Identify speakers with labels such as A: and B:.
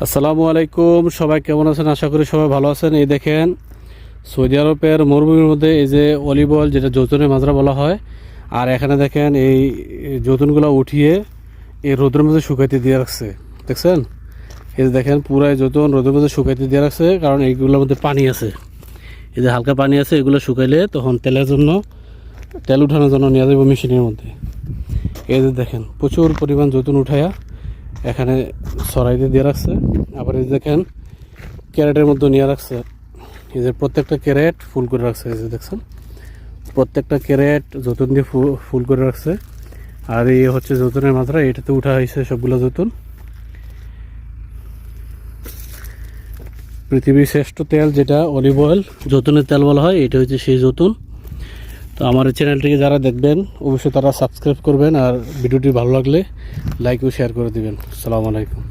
A: আসসালামু আলাইকুম, সবাই কেমন আছেন? আশা করি সবাই ভালো আছেন। এই দেখেন, সৌদি আরবের মরুভূমির মধ্যে এই যে অলিভ অয়েল, যেটা জৈতুনের মাজরা বলা হয়, আর এখানে দেখেন এই জৈতুনগুলো উঠিয়ে এই রোদের মধ্যে শুকাইতে দিয়ে রাখছে। দেখছেন, এই যে দেখেন পুরাই জৈতুন রোদের মধ্যে শুকাইতে দিয়ে রাখছে, কারণ এইগুলোর মধ্যে পানি আছে। এই যে হালকা পানি আছে, এগুলো শুকাইলে তখন তেল উঠানোর জন্য নিয়ে যাবো মেশিনের মধ্যে। এই যে দেখেন প্রচুর পরিমাণ জৈতুন উঠাইয়া এখানে সরাইতে দিয়ে রাখছে। আবার এই দেখেন ক্যারেটের মধ্যে নিয়ে রাখছে। এই যে প্রত্যেকটা ক্যারেট ফুল করে রাখছে। এই যে দেখছেন প্রত্যেকটা ক্যারেট জৈতুন দিয়ে ফুল করে রাখছে। আর এই হচ্ছে জৈতুনের মাত্রা, এটাতে উঠা হয়েছে সবগুলো জৈতুন। পৃথিবীর শ্রেষ্ঠ তেল যেটা অলিভ অয়েল, জৈতুনের তেল বলা হয়, এটা হচ্ছে সেই জৈতুন। তো আমার এই চ্যানেলটিকে যারা দেখবেন অবশ্যই তারা সাবস্ক্রাইব করবেন, আর ভিডিওটি ভালো লাগলে লাইক ও শেয়ার করে দিবেন। আসসালামু আলাইকুম।